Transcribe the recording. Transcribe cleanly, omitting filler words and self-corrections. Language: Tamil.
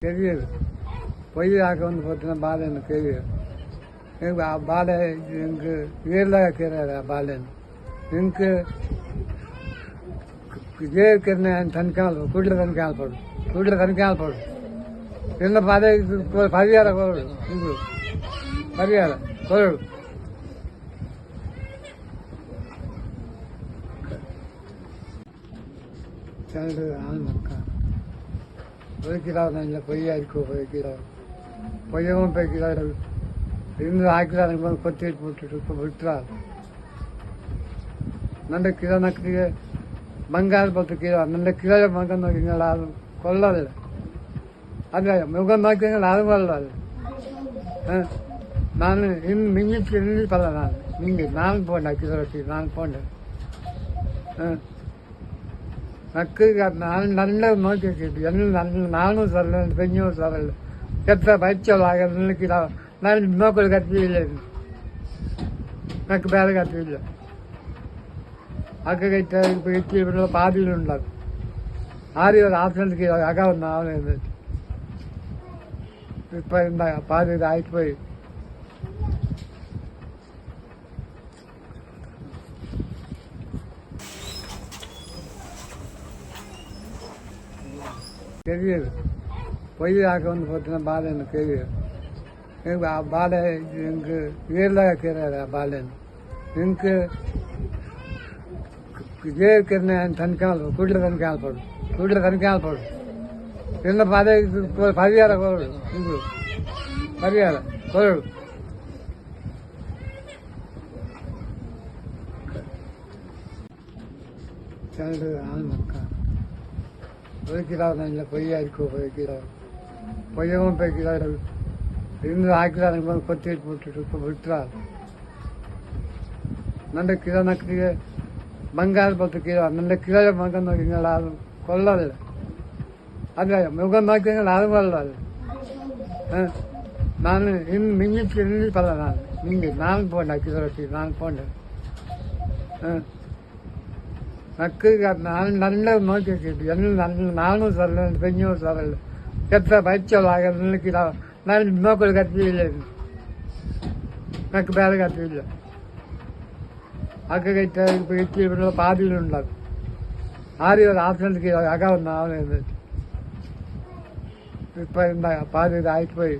தெரியுது. பொய் ஆக்க வந்து பார்த்தீங்கன்னா பாலன் தெரியுது. ಬಾಲೆ ಹಿಂಗೆ ಏರ್ಲಾಗ ಕೇರ ಬಾಲೆನ್ ಹಿಂಗೆ ಇದೇ ಕಿರಣೆ ತನಕಾಲ ಕೂಡಲೇ ತನಕಾಲ ಪಡು என்ன பாதை பரிகாரம் கொடு ಹಿಂಗೆ பரிகாரம் கொடு ಚಂದ್ರ ಆಲ್ಮಕ್ಕ ಬದುಕಿಲ್ಲ பொய்யாயிருக்கோ ಬದುಕಿಲ್ಲ பொய்யவும் போய்க்கிறார் இருந்து ಹಾಕಿದಾಗ ಕೊತ್ತಿ ಇಟ್ಬಿಟ್ಟು ಬಿಟ್ಟರು ನನ್ನ ಕಿರಣಕ್ಕೆ ಬಂಗಾರ ಬತ್ತು ಕಿರ ನನ್ನ ಕಿರ ಮಗನ ನೋಡಿங்கள அது கொல்லல அது முகம் நோக்கிங்கள அது கொல்லல நான் மிஞ்சி பல நான் போனேன் கிரட்டி நான் போனேன் நக்கு நான் நல்ல நோக்கி என்ன நானும் சொல்லல பெண்ணும் சொல்லல எத்த பயிற்சியாக நினைக்கிறான் நான் நோக்கல் கத்தியில்லை నాకు ಬೇರೆ ಕತ್ತಿಲ್ಲ ಅಕ್ಕಗೈತೆ ಇಟ್ಟು ಪಾದಿಲು ಉಂಟಾಗ ಆರಿ ಆಪ್ಷನ್ಗೆ ಆಗ ಒಂದು ಇಪ್ಪ ಪಾದಿ ಆಯ್ತು போய் தெரியுது பொய் ஆக்க வந்து பார்த்தீங்கன்னா பாலை எனக்கு தெரியுது ಬಾಲೆ ಹಿಂಗೆ ಏರ್ಲಾಗ ಕೇರ ಬಾಲೆನ್ ಹಿಂಗೆ ಇದೇ ಕಿರಣೆ ತನಕಾಲ ಕೂಡಲೇ ತನಕಾಲ ಪಡು என்ன பாதை பரிகாரம் கொடு ಹಿಂಗೆ பரிகாரம் கொடு ಚಂದ್ರ ಆಲ್ಮಕ್ಕ ಬದುಕಿಲ್ಲ பொய்யாயிருக்கோ ಬದುಕಿಲ್ಲ பொய்யவும் போய்க்கிறார் இருந்து ಹಾಕಿದಾಗ ಕೊತ್ತಿ ಇಟ್ಬಿಟ್ಟು ಬಿಟ್ಟರು ನನ್ನ ಕಿರಣಕ್ಕೆ ಬಂಗಾರ ಬತ್ತು ಕಿರ ನನ್ನ ಕಿರ ಮಗನ ನೋಡಿங்கள ಅದು கொல்லல அது முகம் நோக்கிங்கள அது கொல்லல நான் மிஞ்சி பல நான் போனேன் கிரட்டி நான் போனேன் நக்கு நான் நல்ல நோக்கி என்ன நானும் சொல்லல பெண்ணும் சொல்லல எத்த பயிற்சியாக நினைக்கிறான் நான் நோக்கல் கத்தியில்லை నాకు ಬೇರೆ ಕತ್ತಿಲ್ಲ ಅಕ್ಕಗೈತೆ ಇಟ್ಟು ಪಾದಿಲು ಉಂಟಾಗ ಆರಿ ಆಪ್ಷನ್ಗೆ ಆಗ ಒಂದು ಇಪ್ಪ ಪಾದಿ ಆಯ್ತು போய்